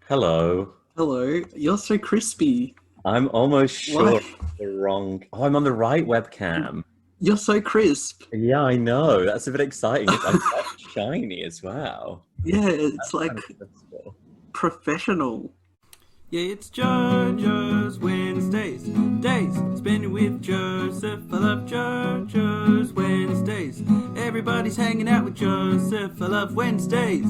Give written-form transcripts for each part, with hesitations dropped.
Hello. Hello, you're so crispy. I'm almost Why? sure I'm the wrong. Oh, I'm on the right webcam. You're so crisp. Yeah, I know. That's a bit exciting. I'm quite shiny as well. Yeah, it's That's kind like of stressful. professional. Yeah, it's Jojo's Wednesdays. Days spending with Joseph. I love Jojo's Wednesdays. Everybody's hanging out with Joseph. I love Wednesdays.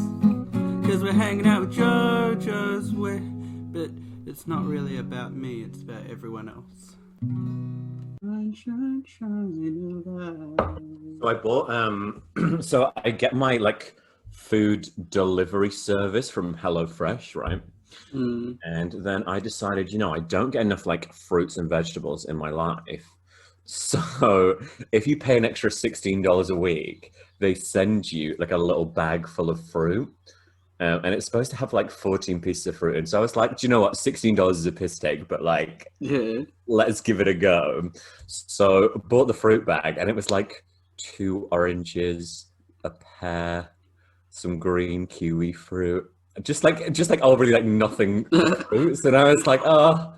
Cause we're hanging out with Jojo's way. But it's not really about me, it's about everyone else. So I bought so I get my like food delivery service from HelloFresh, right? Mm. And then I decided, I don't get enough like fruits and vegetables in my life. So if you pay an extra $16 a week, they send you like a little bag full of fruit. And it's supposed to have like 14 pieces of fruit. And so I was like, do you know what? $16 is a piss take, but like, Yeah. let's give it a go. So I bought the fruit bag and it was like two oranges, a pear, some green kiwi fruit. Just like already like nothing for fruits. And I was like, oh,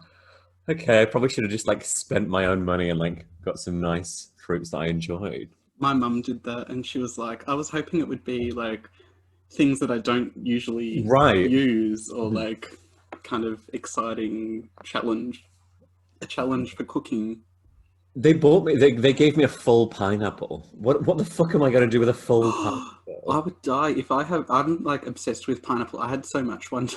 okay, I probably should have just like spent my own money and like got some nice fruits that I enjoyed. My mum did that and she was like, I was hoping it would be like things that I don't usually Right. use or like kind of exciting a challenge for cooking. They gave me a full pineapple. What the fuck am I gonna do with a full I pineapple? would die if I'm like obsessed with pineapple. I had so much one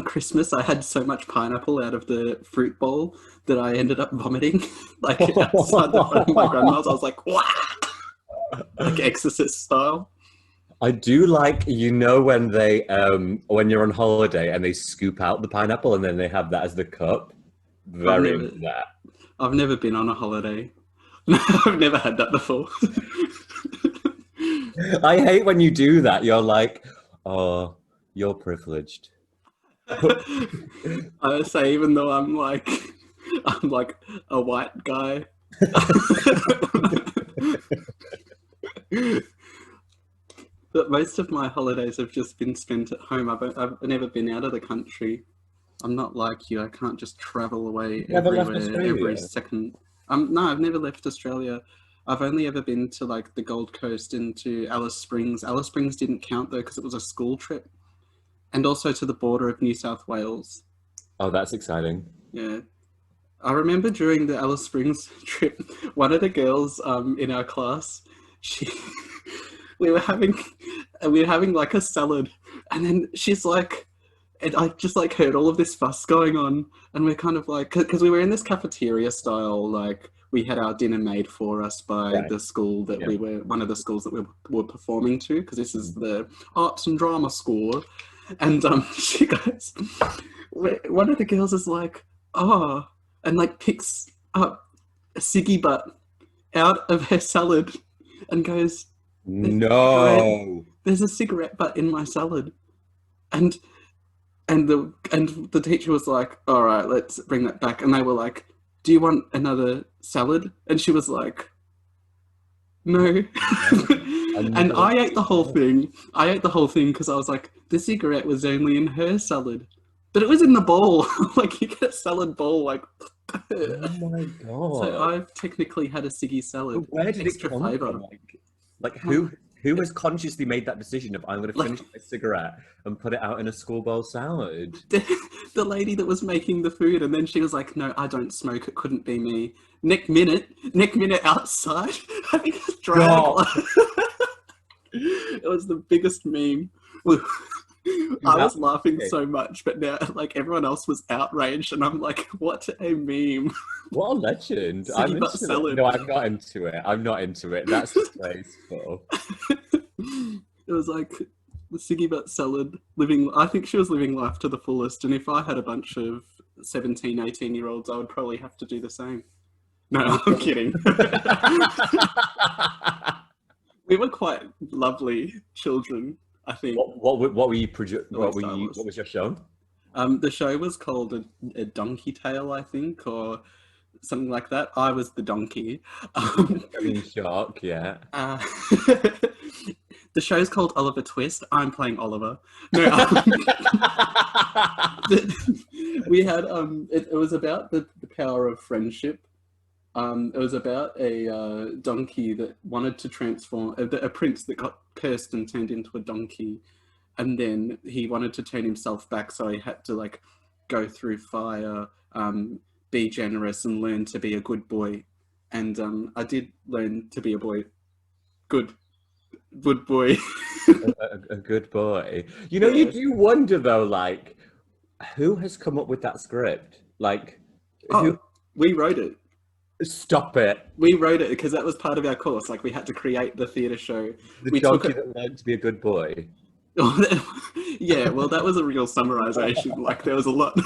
Christmas. I had so much pineapple out of the fruit bowl that I ended up vomiting, like outside the front of my grandma's. I was like, "Wow!" Like Exorcist style. I do like, when when you're on holiday and they scoop out the pineapple and then they have that as the cup. I've Very never, into that. I've never been on a holiday. I've never had that before. I hate when you do that. You're like, oh, you're privileged. I say, even though I'm like a white guy. But most of my holidays have just been spent at home. I've never been out of the country. I'm not like you. I can't just travel away Never left everywhere every Australia. second. No, I've never left Australia. I've only ever been to like the Gold Coast and to Alice Springs. Alice Springs didn't count though because it was a school trip, and also to the border of New South Wales. Oh, that's exciting. Yeah, I remember during the Alice Springs trip, one of the girls in our class, she we were having like a salad, and then she's like, and I just like heard all of this fuss going on, and we're kind of like, because we were in this cafeteria style, like we had our dinner made for us by Right. the school that Yeah. we were, one of the schools that we were performing to, because this is the arts and drama school, and she goes, one of the girls is like, oh, and like picks up a ciggy butt out of her salad and goes, there's a cigarette, No. there's a cigarette butt in my salad. And and the teacher was like, all right, let's bring that back. And they were like, do you want another salad? And she was like, no. And Another. I ate the whole thing. I ate the whole thing because I was like, the cigarette was only in her salad, but it was in the bowl. Like you get a salad bowl, like. Oh my So God. I've technically had a ciggy salad, Where did it extra come from? flavour. Like who has consciously made that decision of I'm going to Like finish my cigarette and put it out in a schoolboy salad? the lady that was making the food, and then she was like, "No, I don't smoke. It couldn't be me." Next minute outside having a drag. God. It was the biggest meme. I That, was laughing okay. so much, but now like everyone else was outraged, and I'm like, "What a meme!" What a legend. I'm Ciggy butt into it. salad. No, I'm not into it. I'm not into it. That's disgraceful. It was like the Siggy Butt salad living. I think she was living life to the fullest. And if I had a bunch of 17, 18 year olds, I would probably have to do the same. No, I'm kidding. We were quite lovely children, I think. What were you At least I what was. was your show? The show was called a Donkey Tale, I think, or something like that. I was the donkey. In shock, yeah. Uh, The show's called Oliver Twist. I'm playing Oliver. No, we had it was about the power of friendship. It was about a donkey that wanted to transform, a prince that got cursed and turned into a donkey, and then he wanted to turn himself back, so he had to like go through fire, be generous, and learn to be a good boy. And I did learn to be a boy. Good boy. a good boy. You know, you do wonder though, like, who has come up with that script? Like, who? We wrote it. Stop it. We wrote it because that was part of our course. Like, we had to create the theatre show. The donkey that learned to be a good boy. Yeah, well, that was a real summarization. Like, there's a lot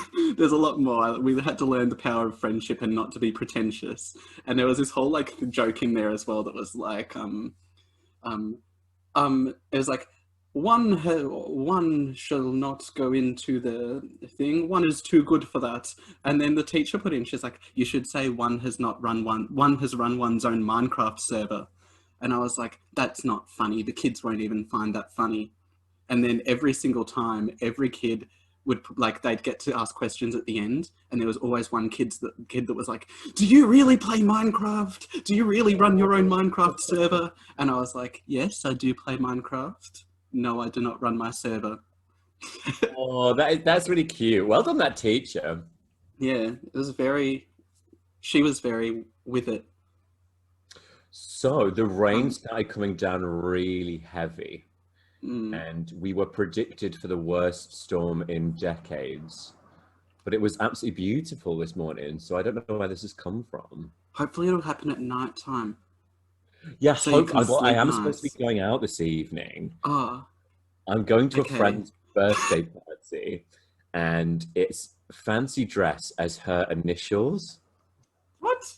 more. We had to learn the power of friendship and not to be pretentious. And there was this whole like joke in there as well that was like, it was like, one shall not go into the thing. One is too good for that. And then the teacher put in, she's like, you should say one has run one's own Minecraft server. And I was like, that's not funny. The kids won't even find that funny. And then every single time, every kid would like, they'd get to ask questions at the end. And there was always one kid that was like, do you really play Minecraft? Do you really run your own Minecraft server? And I was like, yes, I do play Minecraft. No, I do not run my server. Oh, that's really cute. Well done, that teacher. Yeah, she was very with it. So the rain started coming down really heavy. And we were predicted for the worst storm in decades. But it was absolutely beautiful this morning, so I don't know where this has come from. Hopefully it'll happen at night time. Yeah, So I am supposed to be going out this evening. Oh. I'm going to a friend's birthday party, and it's fancy dress as her initials. What?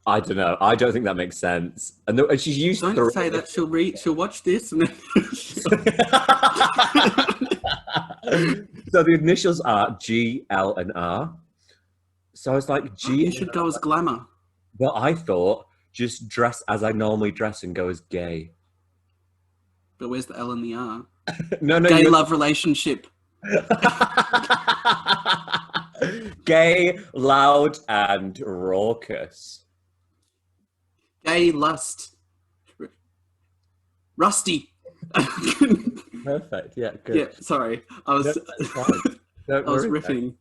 I don't know. I don't think that makes sense. And she's used. Don't say that. She'll watch this and then. So the initials are G, L, and R. So I was like, G. You should go as glamour. Well, I thought just dress as I normally dress and go as gay. But where's the L and the R? No, gay love relationship. Gay, loud, and raucous. Gay lust. Rusty. Perfect. Yeah, good. Yeah, sorry. I was riffing.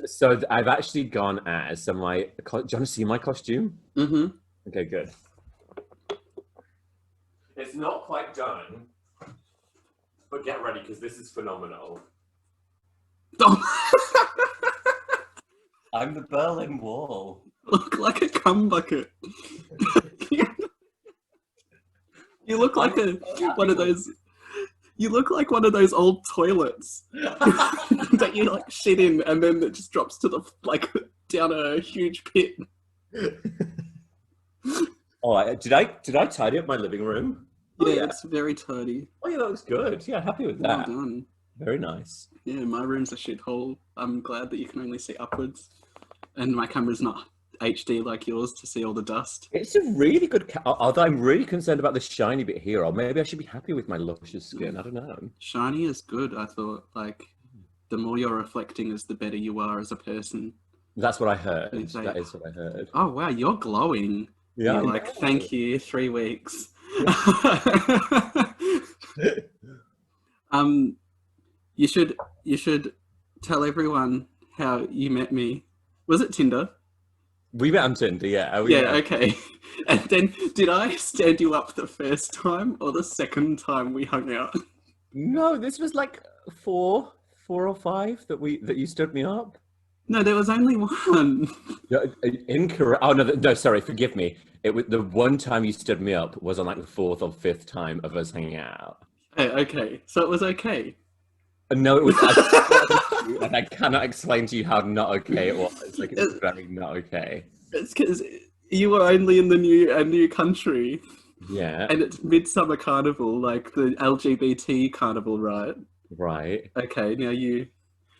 So I've actually gone as do you want to see my costume? Mm-hmm. Okay, good. It's not quite done, but get ready because this is phenomenal. I'm the Berlin Wall. Look like a cum bucket. You look like one of those. You look like one of those old toilets that you like shit in, and then it just drops to the down a huge pit. Oh, did I tidy up my living room? Yeah, it's very tidy. Oh yeah, that looks good. Yeah, happy with that. Well done. Very nice. Yeah, my room's a shithole. I'm glad that you can only see upwards, and my camera's not HD like yours to see all the dust. It's a really good although I'm really concerned about the shiny bit here, or maybe I should be happy with my luscious skin. I don't know. Shiny is good. I thought, like, the more you're reflecting is the better you are as a person. That's what I heard. That is what I heard. Oh wow, you're glowing. Yeah. You're like, thank you, 3 weeks. You should tell everyone how you met me. Was it Tinder? We met on Tinder, yeah. Okay. And then did I stand you up the first time or the second time we hung out? No, this was like 4 or 5 that you stood me up. No, there was only one. Incorrect. Oh no, sorry, forgive me. It was the one time you stood me up was on like the 4th or 5th time of us hanging out. Okay, so it was okay. No, it was. And I cannot explain to you how not okay it was. Like, it's very not okay. It's because you were only in a new country. Yeah. And it's Midsummer Carnival, like the LGBT carnival, right? Right. Okay, now you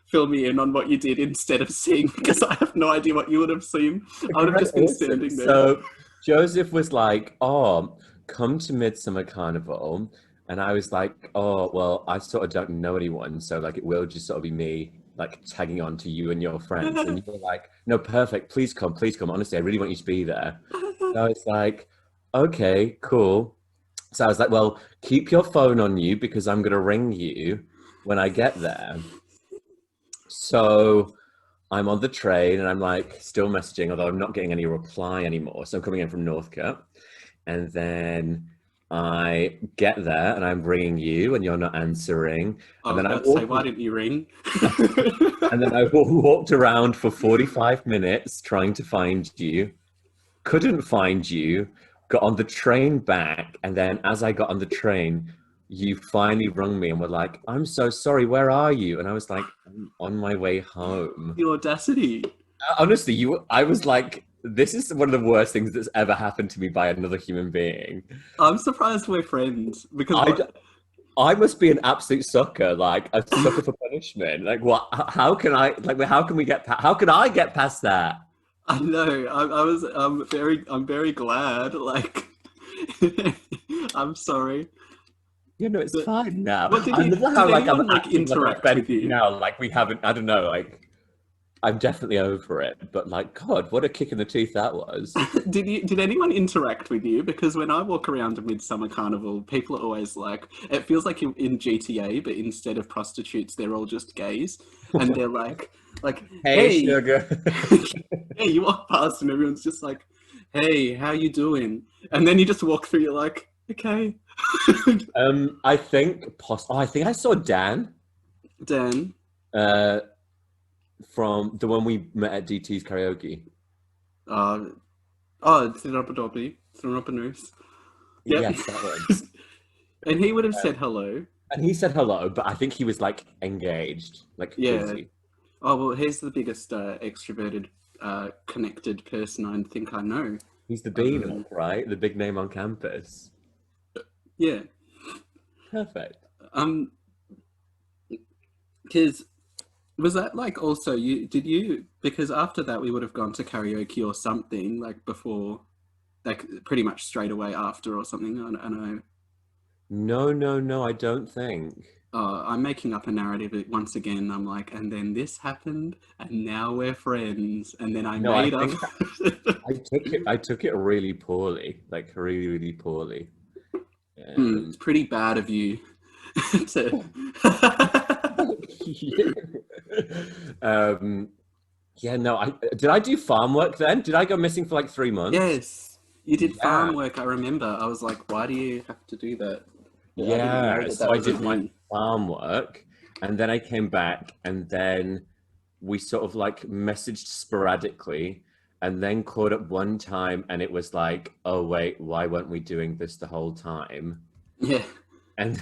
fill me in on what you did instead of seeing, because I have no idea what you would have seen. I would have just been standing there. So Joseph was like, oh, come to Midsummer Carnival. And I was like, oh, well, I sort of don't know anyone. So like it will just sort of be me like tagging on to you and your friends. And you were like, no, perfect. Please come, please come. Honestly, I really want you to be there. So I was like, okay, cool. So I was like, well, keep your phone on you because I'm going to ring you when I get there. So I'm on the train and I'm like still messaging, although I'm not getting any reply anymore. So I'm coming in from Northcote. And then I get there and I'm ringing you and you're not answering. I And was then I about to say, why didn't you ring? and then I walked around for 45 minutes trying to find you. Couldn't find you. Got on the train back, and then as I got on the train, you finally rung me and were like, "I'm so sorry. Where are you?" And I was like, "I'm on my way home." The audacity. Honestly, I was like, "This is one of the worst things that's ever happened to me by another human being." I'm surprised we're friends because I must be an absolute sucker, like a sucker for punishment. Like, what? How can I? Like, how can we get? How can I get past that? I know. I'm very glad. Like, I'm sorry. You know, it's But fine now. what did I you? love Did how like anyone I'm like acting like I'm interact with offended you? now. Like we haven't. I don't know. Like I'm definitely over it. But like, God, what a kick in the teeth that was. Did anyone interact with you? Because when I walk around a Midsummer Carnival, people are always like, it feels like you're in GTA, but instead of prostitutes, they're all just gays, and they're like, Hey, hey, sugar. hey, you walk past, and everyone's just like, hey, how you doing? And then you just walk through, you're like, okay, I think. I think I saw Dan. Dan. Uh, from the one we met at DT's karaoke. It's the Noose. Yep. Yes, that one. And he would have said hello. And he said hello, but I think he was like engaged, like Yeah. busy. Oh, well, he's the biggest extroverted, connected person I think I know. He's the bean, right? The big name on campus. Yeah. Perfect. Because was that like also because after that we would have gone to karaoke or something like before, like pretty much straight away after or something. I know. No, I don't think. I'm making up a narrative once again. I'm like, and then this happened, and now we're friends, and then I made up. I took it really poorly, like really, really poorly. It's pretty bad of you to. Yeah, no, did I do farm work then? Did I go missing for like 3 months? Yes, you did Yeah. farm work. I remember. I was like, why do you have to do that? But Yeah, so I was a did my thing. farm work, and then I came back, and then we sort of like messaged sporadically, and then caught up one time, and it was like, oh wait, why weren't we doing this the whole time? Yeah. And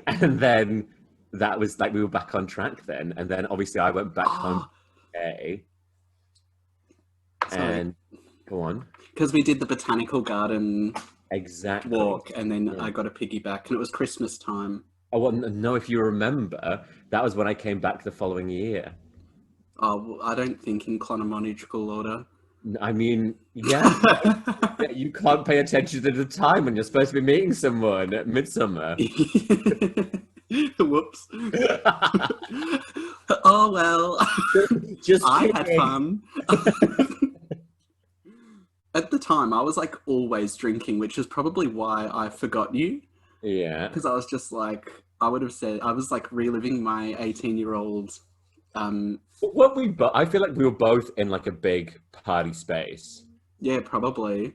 and then that was like we were back on track then, and then obviously I went back home today, and go on. Because we did the botanical garden Exactly. walk, and then I got a piggyback, and it was Christmas time. I want to know if you remember, that was when I came back the following year. Oh, well, I don't think in chronological order. I mean, yeah, you can't pay attention to the time when you're supposed to be meeting someone at Midsummer. Whoops. Oh well. Just I kidding. had fun. At the time, I was like always drinking, which is probably why I forgot you. Yeah. Because I was just like, I would have said, I was like reliving my 18-year-old. I feel like we were both in like a big party space. Yeah, probably.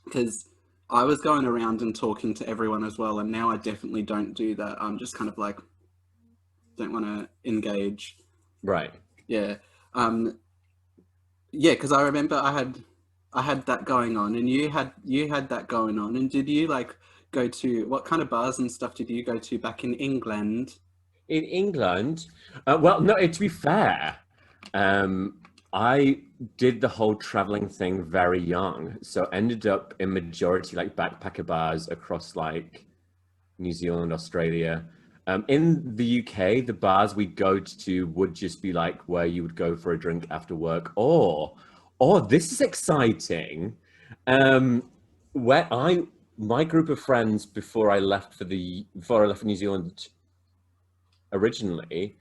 Because I was going around and talking to everyone as well, and now I definitely don't do that. I'm just kind of like, don't want to engage. Right. Yeah. Yeah, because I remember I had that going on, and you had that going on. And did you like go to what kind of bars and stuff did you go to back in England? In England, well, no. To be fair, I did the whole traveling thing very young, so ended up in majority like backpacker bars across like New Zealand, Australia. In the UK, the bars we go to would just be like where you would go for a drink after work, or this is exciting. my group of friends before I left for New Zealand originally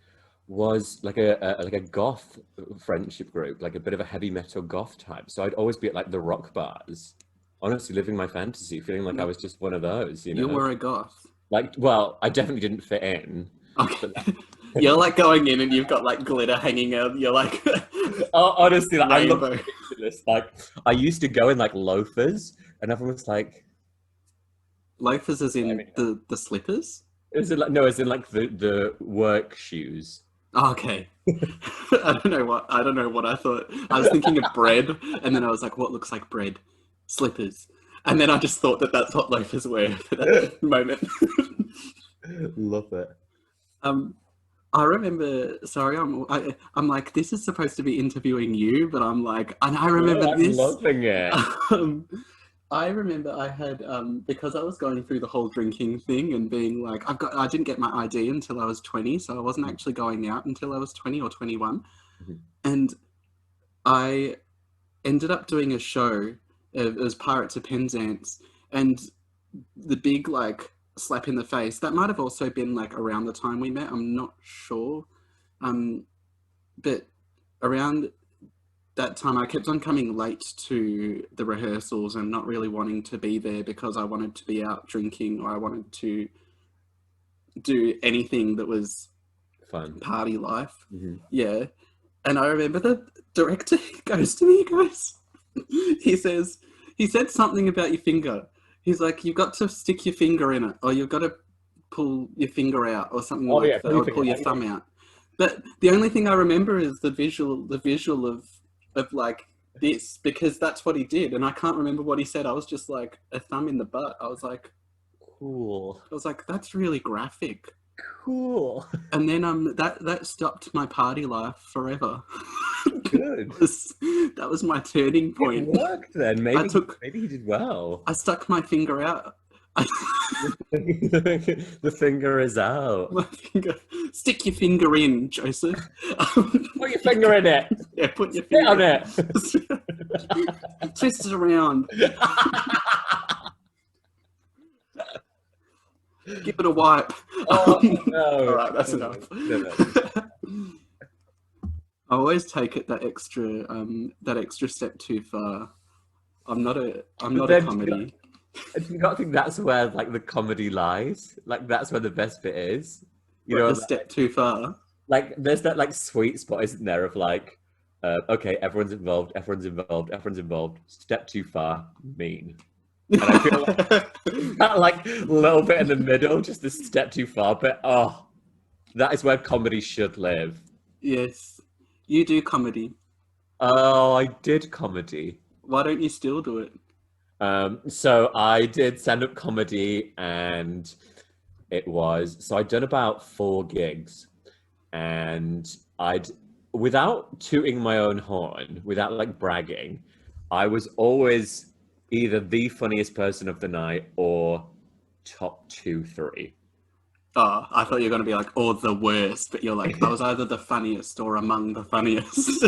was like a goth friendship group, like a bit of a heavy metal goth type. So I'd always be at like the rock bars, honestly living my fantasy, feeling like I was just one of those, You were a goth. Like, well, I definitely didn't fit in. Okay. You're like going in and you've got like glitter hanging out. You're like, honestly, like, I look rainbow. ridiculous. Like, I used to go in like loafers, and everyone was like, Loafers as in the slippers? "Is it like no? As in like the work shoes." Oh, okay. I don't know what I thought. I was thinking of bread, and then I was like, what looks like bread? Slippers. And then I just thought that that's what loafers were for that moment. Love it. I remember. Sorry, I'm like, this is supposed to be interviewing you, but I'm like, and I remember I'm this. loving it. I remember I had because I was going through the whole drinking thing and being like, I didn't get my ID until I was 20, so I wasn't actually going out until I was 20 or 21, and I ended up doing a show. It was Pirates of Penzance, and the big like slap in the face that might have also been like around the time we met. I'm not sure, but around that time I kept on coming late to the rehearsals and not really wanting to be there because I wanted to be out drinking or I wanted to do anything that was Fun party life. Yeah. And I remember the director goes to me, he goes, he said something about your finger. He's like, you've got to stick your finger in it, or you've got to pull your finger out, or something that, or pull your thumb out. But the only thing I remember is the visual of like this, because that's what he did, and I can't remember what he said. I was just like, a thumb in the butt. I was like, cool. I was like, that's really graphic. Cool. And then that stopped my party life forever. Good. That was my turning point. It worked then. Maybe he did well. I stuck my finger out. The finger is out. My finger. Stick your finger in, Joseph. Put your finger in it. Yeah, put your finger on it. Twist it around. Give it a wipe. Oh, no. All right, that's enough. No. I always take it that extra step too far. I'm not a comedy. Do you not think that's where like the comedy lies? Like that's where the best bit is. You know, the step too far. Like there's that like sweet spot, isn't there? Of like, okay, everyone's involved. Step too far, mean. And I feel like that like little bit in the middle, just the step too far bit. Oh, that is where comedy should live. Yes, you do comedy. Oh, I did comedy. Why don't you still do it? So I did stand-up comedy, and I'd done about 4 gigs, and without tooting my own horn, without like bragging, I was always either the funniest person of the night or top 2, 3. Oh, I thought you were going to be like, or the worst, but you're like, I was either the funniest or among the funniest.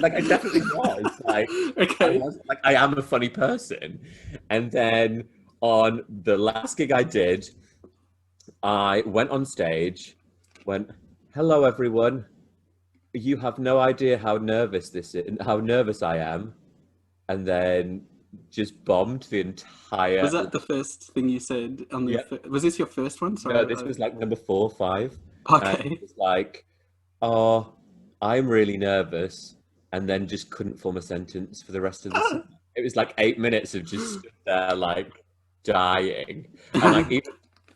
Like, I definitely was. Like, okay. I am a funny person. And then on the last gig I did, I went on stage, went, hello, everyone. You have no idea how nervous I am. And then just bombed the entire... Was that the first thing you said? Was this your first one? Sorry, no, this was like number 4 or 5. Okay. And it was like, oh, I'm really nervous, and then just couldn't form a sentence for the rest of the song. It was like 8 minutes of just stood there like dying. And like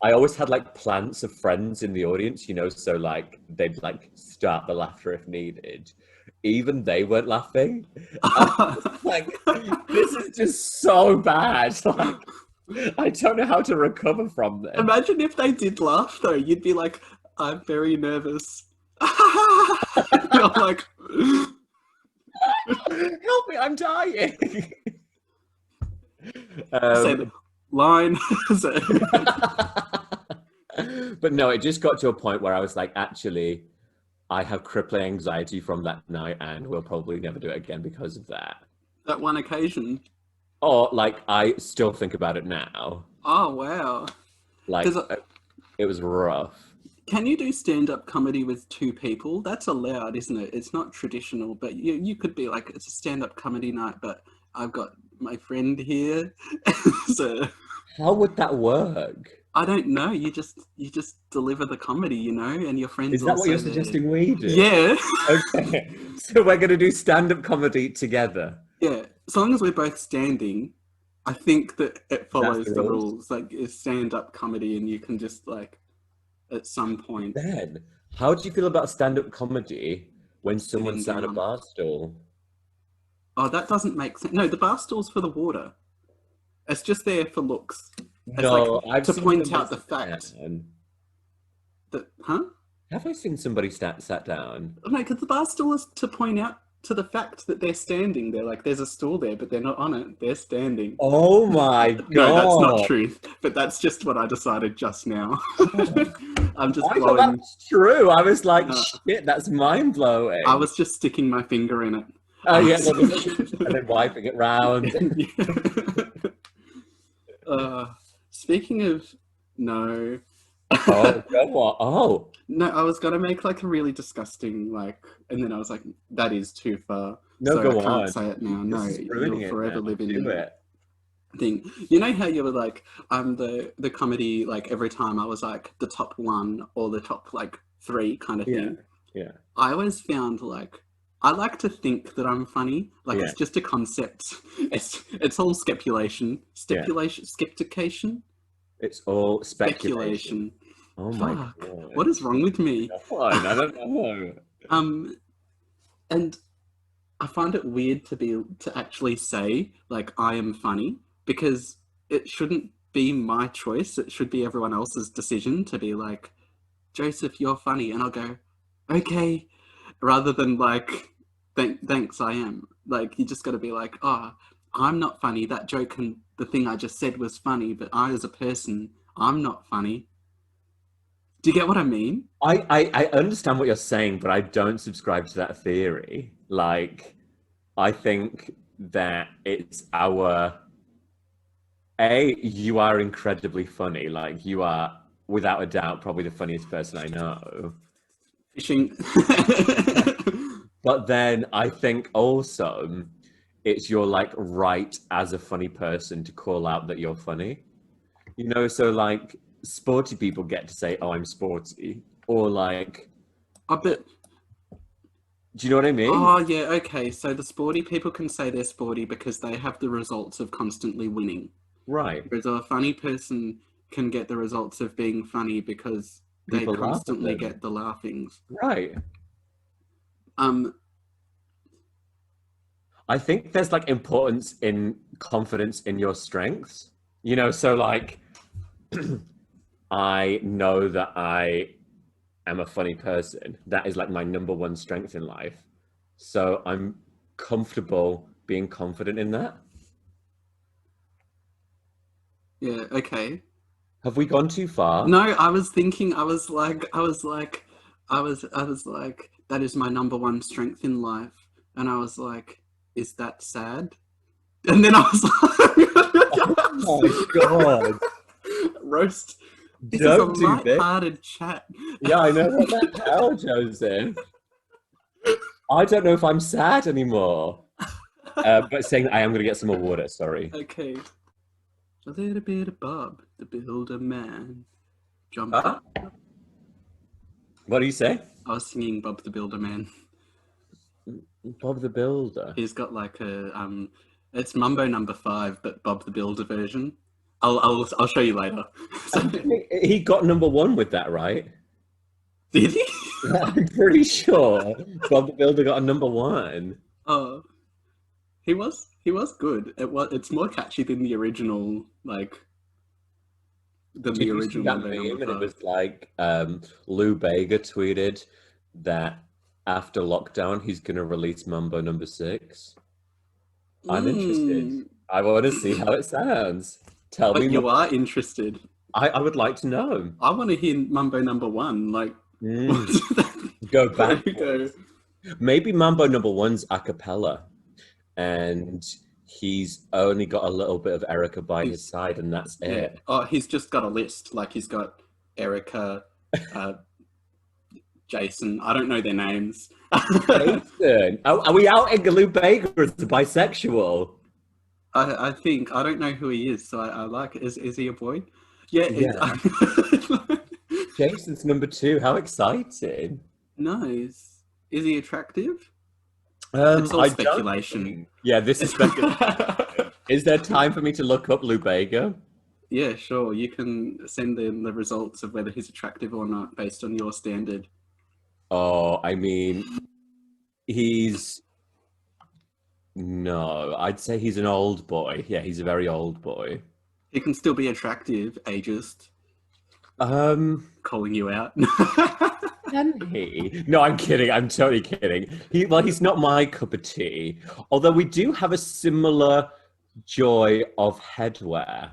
I always had like plants of friends in the audience, you know, so like they'd like start the laughter if needed. Even they weren't laughing. Like, this is just so bad. Like, I don't know how to recover from this. Imagine if they did laugh, though. You'd be like, I'm very nervous. You're like... Help me, I'm dying. Say the line. But no, it just got to a point where I was like, actually... I have crippling anxiety from that night, and we'll probably never do it again because of that. That one occasion. or like I still think about it now. Oh wow! Like Because it was rough. can you do stand-up comedy with two people? That's allowed, isn't it? It's not traditional, but you could be like, it's a stand-up comedy night, but I've got my friend here, so How would that work? I don't know. You just deliver the comedy, and your friends Is that what also you're there. suggesting we do? Yeah, Okay. So we're going to do stand-up comedy together. yeah. As long as we're both standing, I think that it follows the the rules? rules. Like it's stand-up comedy, and you can just like at some point Then, how do you feel about stand-up comedy when someone sitting sat on a down. bar stool? Oh, that doesn't make sense. No, the bar stool's for the water. It's just there for looks. It's No, like I've to seen point somebody out the sit fact down. that, huh? Have I seen somebody sat down? No, because the bar stool is to point out to the fact that they're standing. They're like, there's a stool there, but they're not on it. They're standing. Oh my god! No, that's not truth. But that's just what I decided just now. I'm just I thought that blowing. was true. I was like, No. shit, that's mind blowing. I was just sticking my finger in it. Oh yeah, and then wiping it round. Speaking of no. Oh, go on. Oh, No, I was gonna make like a really disgusting and then I was like, that is too far. no, So go I can't on. say it now. This No, is ruining you'll it forever now. live in Do the it. thing. You know how you were like, the comedy, like every time I was like the top one or the top like three kind of thing. Yeah. I always found like I like to think that I'm funny. Like Yeah. it's just a concept. It's all speculation. Skeptication. It's all speculation. Oh my Fuck. god. What is wrong with me? Fine, I don't know. And I find it weird to actually say like I am funny because it shouldn't be my choice. It should be everyone else's decision to be like, Joseph, you're funny, and I'll go, okay, rather than like, thanks, I am. Like you just got to be like, oh, I'm not funny. That joke and the thing I just said was funny, but I as a person, I'm not funny. Do you get what I mean? I understand what you're saying, but I don't subscribe to that theory. Like, I think that it's you are incredibly funny. Like, you are, without a doubt, probably the funniest person I know. Fishing. But then I think also it's your like right as a funny person to call out that you're funny. So like sporty people get to say, oh, I'm sporty. Or like, I bet. do you know what I mean? Oh, yeah, okay. So the sporty people can say they're sporty because they have the results of constantly winning. Right. Whereas a funny person can get the results of being funny because People they laugh at constantly them. get the laughings. Right. Um, I think there's like importance in confidence in your strengths. So like I know that I am a funny person. That is like my number one strength in life. So I'm comfortable being confident in that. yeah, okay. Have we gone too far? No, I was thinking, I was like, that is my number one strength in life. And I was like, is that sad? And then I was Oh my god. roast. This Don't is a do this. light-hearted chat. Yeah, I know. What the hell, Joseph? I don't know if I'm sad anymore. But saying I am going to get some more water, sorry. Okay. A little bit of Bob, the Builder Man. Jump Huh? up. What do you say? I was singing Bob the Builder Man. Bob the Builder. He's got like a it's Mumbo number 5, but Bob the Builder version. I'll show you later. So, He got number one with that, right? did he? I'm pretty sure Bob the Builder got a number one. Oh, he was good. It's more catchy than the original, like than Did the you see original. that Mumbo meme? number And it 5. was like Lou Bega tweeted that after lockdown he's going to release Mambo number 6. I'm interested. I want to see how it sounds. Tell But me you more. are interested. I would like to know. I want to hear Mumbo number 1. Like, Go there back. you go. Maybe Mambo number 1's a cappella, and he's only got a little bit of Erica by his He's- side, and that's Yeah. it. Oh, he's just got a list. Like he's got Erica, Jason. I don't know their names. Jason, are we outing Lou Bega as a bisexual? I think I don't know who he is, so I like. Is he a boy? Yeah. Yeah. Jason's number 2. How exciting! No, is he attractive? It's all I speculation. don't think- Yeah, this is speculation. Is there time for me to look up Lou Bega? Yeah, sure. You can send in the results of whether he's attractive or not based on your standard. Oh, I mean, no, I'd say he's an old boy. Yeah, he's a very old boy. He can still be attractive, ageist. Calling you out. Can he? No, I'm kidding. I'm totally kidding. He's not my cup of tea. Although we do have a similar joy of headwear.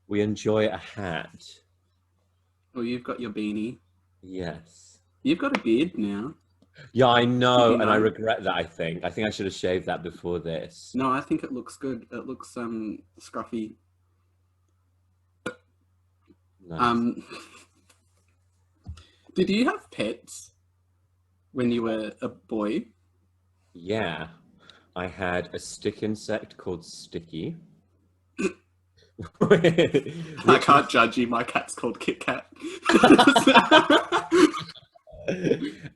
We enjoy a hat. Well, you've got your beanie. Yes. You've got a beard now. Yeah, I know, Did you and I know? regret that. I think I should have shaved that before this. No, I think it looks good. It looks scruffy. Nice. Did you have pets when you were a boy? Yeah, I had a stick insect called Sticky. I can't judge you. My cat's called Kit Kat.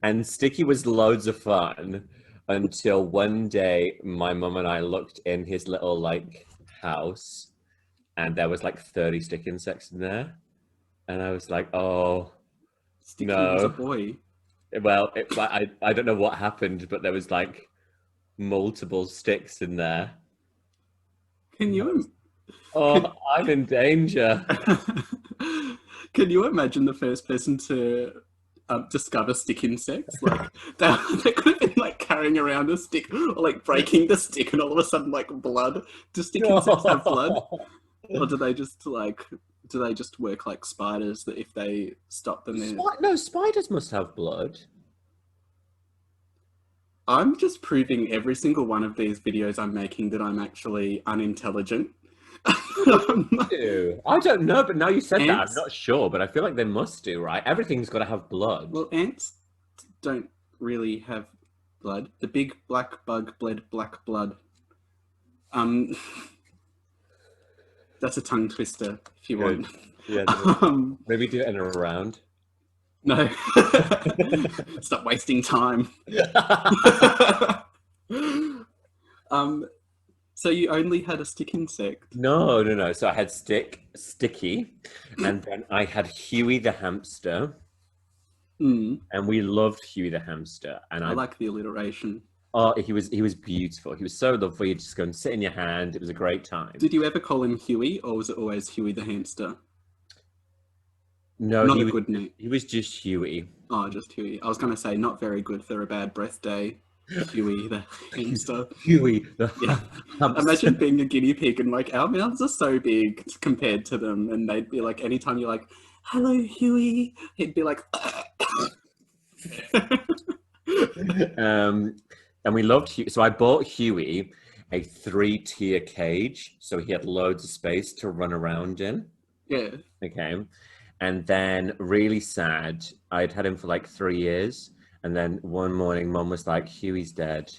And Sticky was loads of fun until one day my mum and I looked in his little like house and there was like 30 stick insects in there. And I was like, oh, Sticky was a no. boy. Well, I don't know what happened, but there was like multiple sticks in there. Can you? Oh, I'm in danger. Can you imagine the first person to discover stick insects? Like they could have been like carrying around a stick or like breaking the stick, and all of a sudden like blood. Do stick insects have blood, or do they just work like spiders that if they stop them? No, spiders must have blood. I'm just proving every single one of these videos I'm making that I'm actually unintelligent. Do. I don't know, but now you said that, I'm Ants? not sure, but I feel like they must do, right? Everything's got to have blood. Well, ants don't really have blood. The big black bug bled black blood. That's a tongue twister if you Good. want. Yeah, maybe do it in a round. No. Stop wasting time. So you only had a stick insect? No. So I had Sticky, and then I had Huey the hamster, Mm, and we loved Huey the hamster. And I like the alliteration. oh, he was beautiful. He was so lovely. You'd just go and sit in your hand. It was a great time. Did you ever call him Huey, or was it always Huey the hamster? No, Not a good name. he was just Huey. Oh, just Huey. I was going to say, not very good for a bad breath day. Huey the hamster. Huey the Yeah. hamster. Imagine being a guinea pig and like our mouths are so big compared to them, and they'd be like, anytime you're like, "Hello, Huey," he'd be like, And we loved Huey. So I bought Huey a 3-tier cage, so he had loads of space to run around in. yeah. Okay. And then really sad, I'd had him for like 3 years. And then one morning, Mum was like, Huey's dead.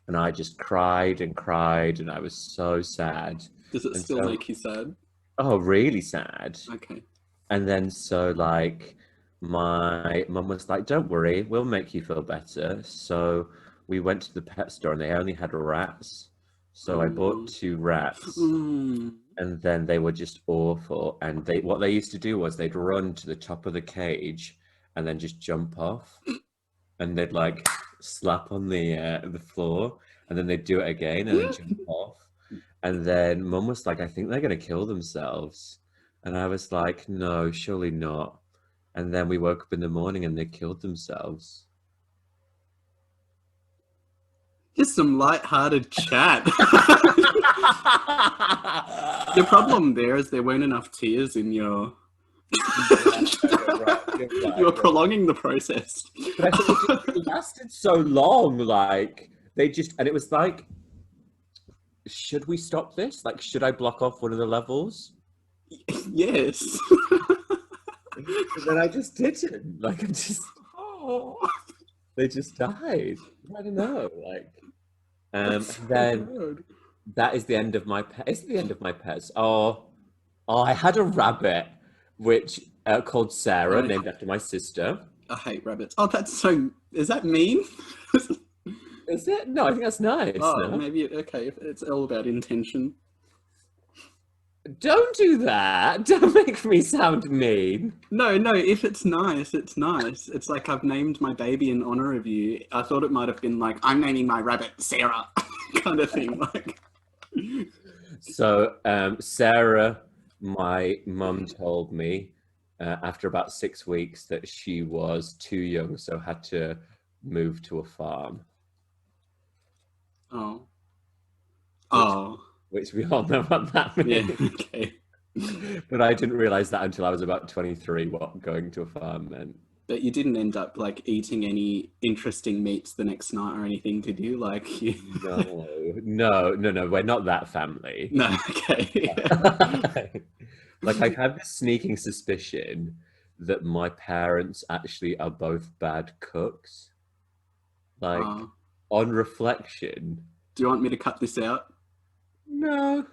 And I just cried and cried, and I was so sad. Does it And still so- make you sad? Oh, really sad. Okay. And then so like my mum was like, don't worry, we'll make you feel better. So we went to the pet store and they only had rats. So I bought 2 rats, Mm. and then they were just awful. And what they used to do was they'd run to the top of the cage and then just jump off. And they'd like slap on the floor, and then they'd do it again and then jump off. And then Mum was like, I think they're gonna kill themselves. And I was like, no, surely not. And then we woke up in the morning and they killed themselves. Just some light-hearted chat. The problem there is there weren't enough tears in your... You were prolonging the process. But I think it lasted so long, like, and it was like, should we stop this? Like, should I block off one of the levels? Yes. But then I just didn't. Like, Oh, they just died. I don't know. Like, that's so then good. that is the end of my pet. Is it the end of my pets? Oh, I had a rabbit, which called Sarah, Oh. named after my sister. I hate rabbits. Oh, that's so. Is that mean? Is it? No, I think that's nice. Oh, No? maybe okay. If it's all about intention. Don't do that. Don't make me sound mean. No. If it's nice, it's nice. It's like I've named my baby in honor of you. I thought it might have been like I'm naming my rabbit Sarah, kind of thing. Like. So, Sarah, my mum told me after about 6 weeks that she was too young, so had to move to a farm. Oh. Oh. Which we all know what that means. Yeah. Okay. But I didn't realize that until I was about 23, what going to a farm meant. But you didn't end up like eating any interesting meats the next night or anything, did you? Like you... No, we're not that family. No, okay. Like, I have this sneaking suspicion that my parents actually are both bad cooks. Like, on reflection. Do you want me to cut this out? No.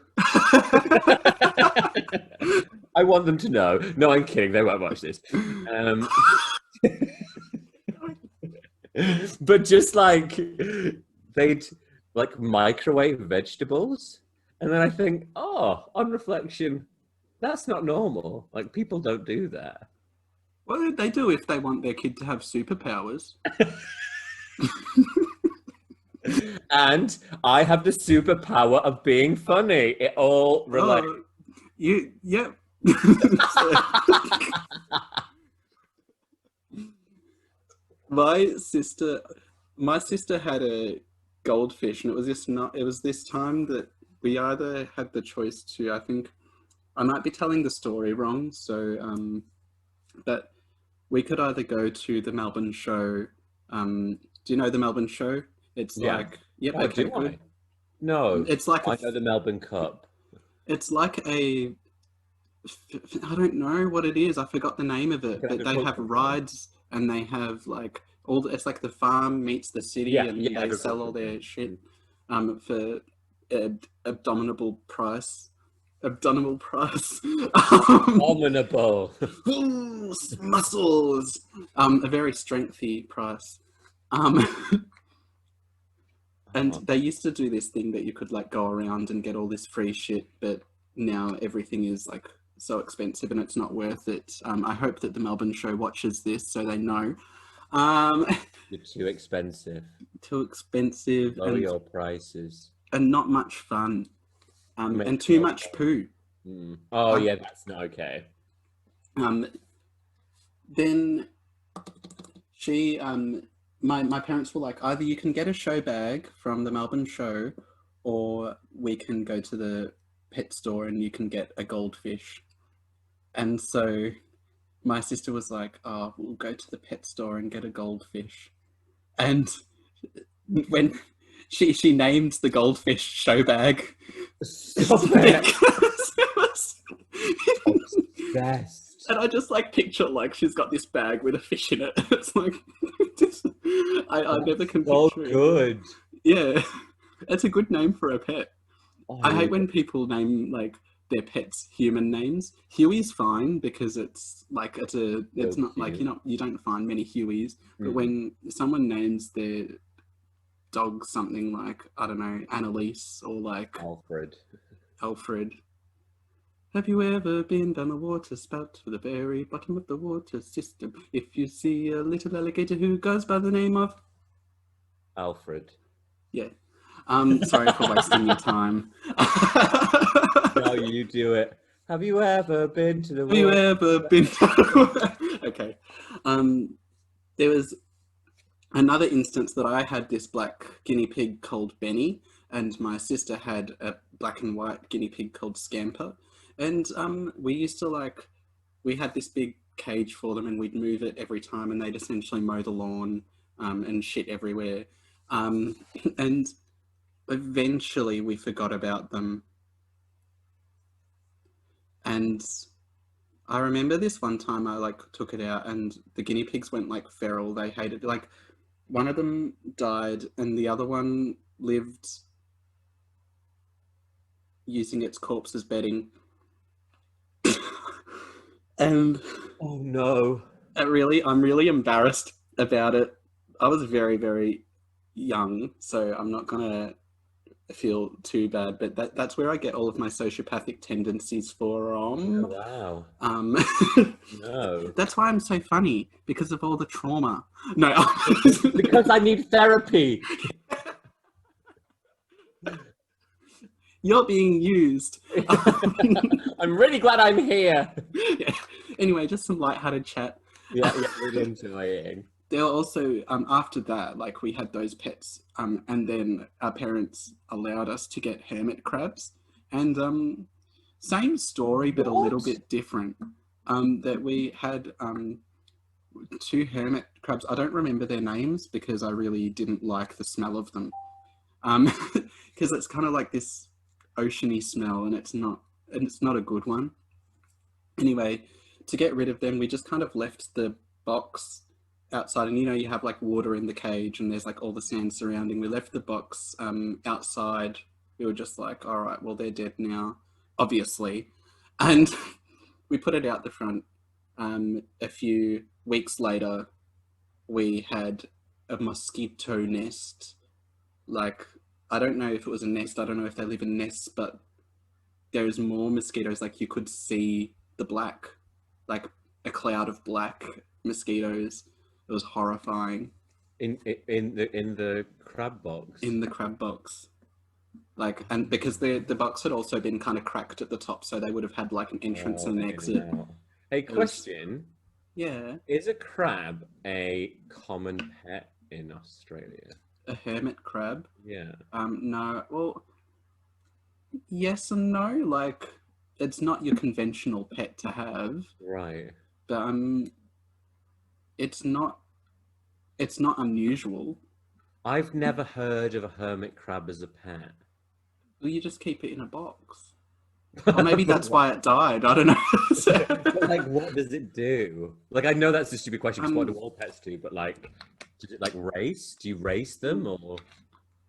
I want them to know. No, I'm kidding. They won't watch this. But just like they'd like microwave vegetables, and then I think, oh, on reflection, that's not normal. Like, people don't do that. Well, they do if they want their kid to have superpowers. And I have the superpower of being funny. It all relates. Yep. My sister had a goldfish, and it was this time that we either had the choice to, I think I might be telling the story wrong, so but we could either go to the Melbourne show. Do you know the Melbourne show? It's like, yep, Oh, okay, do good. I? No, It's like I know the Melbourne Cup. it's like I don't know what it is. I forgot the name of it, but they have rides and they have like it's like the farm meets the city, and they sell all their shit for abdominable price. Abominable. Muscles. A very strengthy price. And they used to do this thing that you could like go around and get all this free shit, but now everything is like so expensive and it's not worth it. I hope that the Melbourne show watches this so they know. You're too expensive. Too expensive. Lower your prices. And not much fun. And too much poo. Oh, yeah, that's not okay. Then she, my parents were like, either you can get a show bag from the Melbourne show, or we can go to the pet store and you can get a goldfish. And so my sister was like, oh, we'll go to the pet store and get a goldfish. And when she named the goldfish show bag. Stop it. Best. And I just like picture like she's got this bag with a fish in it. It's like I never can picture it. Good. Yeah, it's a good name for a pet. Oh, I hate when people name like their pets human names. Huey's fine because it's like it's not like you don't find many Hueys. But when someone names their dog something like, I don't know, Annalise or like Alfred. Have you ever been down a water spout to the very bottom of the water system? If you see a little alligator who goes by the name of Alfred. Yeah. Sorry for wasting your time. No, you do it. Have you ever been to the Have you ever been Okay. There was another instance that I had this black guinea pig called Benny, and my sister had a black and white guinea pig called Scamper. And we used to we had this big cage for them and we'd move it every time and they'd essentially mow the lawn and shit everywhere. And eventually we forgot about them. And I remember this one time I like took it out and the guinea pigs went like feral. They hated, like, one of them died and the other one lived using its corpse as bedding. And Oh no. I'm really embarrassed about it. I was very, very young, so I'm not gonna feel too bad, but that's where I get all of my sociopathic tendencies from. Oh, wow. Um, No. that's why I'm so funny, because of all the trauma. No, Because I need therapy. you're being used. I'm really glad I'm here. Yeah. Anyway, just some lighthearted chat. Yeah, really enjoying. There were also, after that, like, we had those pets, and then our parents allowed us to get hermit crabs, and same story but a little What? bit different. That we had two hermit crabs. I don't remember their names because I really didn't like the smell of them, because it's kind of like this oceany smell, and it's not a good one. Anyway, to get rid of them, we just kind of left the box outside, and you have like water in the cage and there's like all the sand surrounding. We left the box outside. We were just like, all right, well, they're dead now, obviously. And we put it out the front. A few weeks later, we had a mosquito nest. Like, I don't know if it was a nest. I don't know if they live in nests, but there's more mosquitoes. Like, you could see the black, like a cloud of black mosquitoes. It was horrifying. In the crab box. In the crab box. Like, and because the box had also been kind of cracked at the top, so they would have had like an entrance and an exit. Hey, question. Yeah. Is a crab a common pet in Australia? A hermit crab? Yeah. No. Well, yes and no. Like, it's not your conventional pet to have. Right. But it's not unusual. I've never heard of a hermit crab as a pet. Well, you just keep it in a box. Or maybe that's why it died. I don't know. But, like, what does it do? Like, I know that's a stupid question because what do all pets do? But like, does it like race? Do you race them or?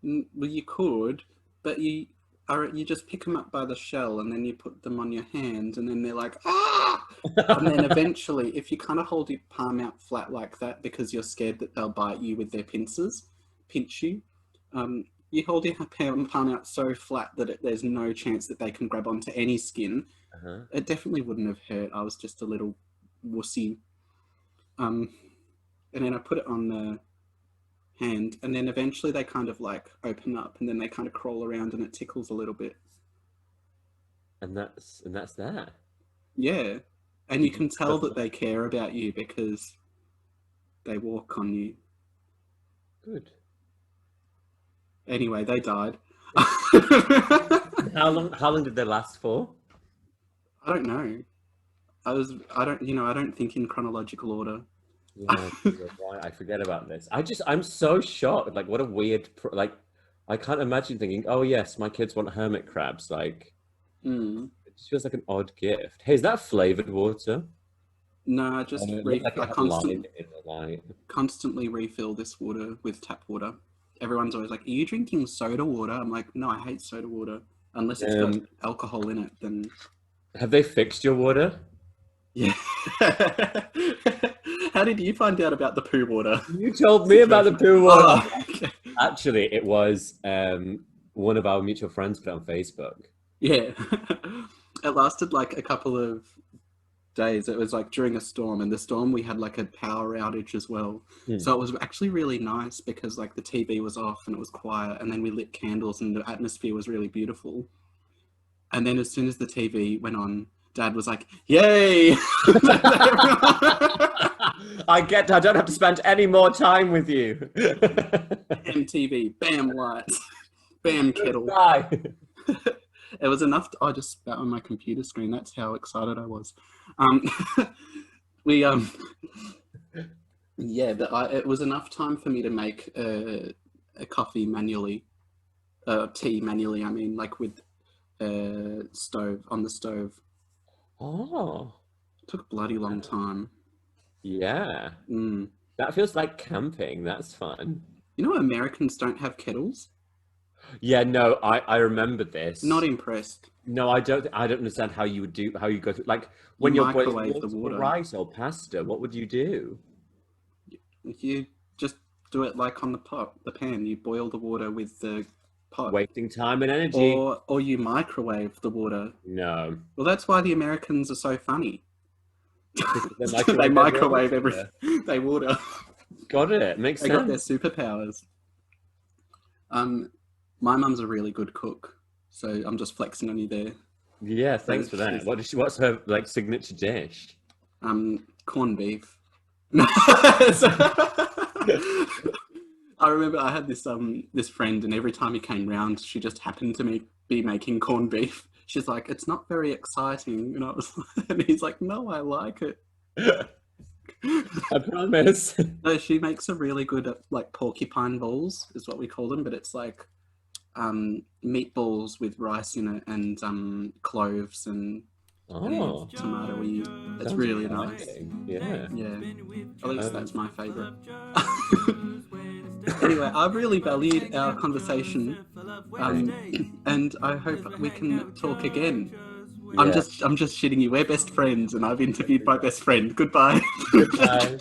Well, you could, but you just pick them up by the shell and then you put them on your hand and then they're like, ah! And then eventually, if you kind of hold your palm out flat like that because you're scared that they'll bite you with their pincers, pinch you, you hold your palm out so flat that there's no chance that they can grab onto any skin. It definitely wouldn't have hurt. I was just a little wussy. And then I put it on the hand, and then eventually they kind of like open up, and then they kind of crawl around, and it tickles a little bit. And that's that. Yeah, and you can tell that they care about you because they walk on you. Good. Anyway, they died. How long did they last for? I don't know. I don't think in chronological order. Yeah, you're right. I forget about this. I'm so shocked. Like, what a weird, like, I can't imagine thinking, oh yes, my kids want hermit crabs. Like, it just feels like an odd gift. Hey, is that flavored water? No, I just I constantly refill this water with tap water. Everyone's always like, are you drinking soda water? I'm like, no, I hate soda water. Unless it's got alcohol in it, then... Have they fixed your water? Yeah. How did you find out about the poo water? You told me about the poo water. Oh, okay. Actually, it was one of our mutual friends put on Facebook. Yeah. It lasted like a couple of days. It was like during a storm, and the storm we had like a power outage as well. So it was actually really nice because like the TV was off and it was quiet, and then we lit candles and the atmosphere was really beautiful. And then as soon as the TV went on, Dad was like, yay! I don't have to spend any more time with you. MTV, bam lights, bam kettle. It was enough. I just spat on my computer screen. That's how excited I was. Yeah, but it was enough time for me to make a coffee manually. tea manually. I mean, like with stove on the stove. Oh, It took a bloody long time. yeah. Mm. That feels like camping. That's fun. You know, Americans don't have kettles. Yeah, no, I remember this. Not impressed. No, I don't understand how you go through, like, You when you're boiling microwave the water for water. rice or pasta, what would you do? You just do it like on the pan. You boil the water with the pot. Wasting time and energy. Or you microwave the water. No. Well, that's why the Americans are so funny. Because They microwave their everything. They water. Got it. Makes They sense. got their superpowers. My mum's a really good cook, so I'm just flexing on you there. Yeah, thanks for that. What's her like signature dish? Corned beef. I remember I had this friend, and every time he came round, she just happened to be making corned beef. She's like, "It's not very exciting," and he's like, "No, I like it." I promise. No, she makes a really good like porcupine balls, is what we call them, but it's like meatballs with rice in it and cloves and Oh, tomato-y. It's sounds really nice. exciting. Yeah. Yeah, at least that's my favourite. Anyway, I've really valued our conversation, and I hope we can talk again. Yeah. I'm just shitting you. We're best friends, and I've interviewed my best friend. Goodbye. Goodbye.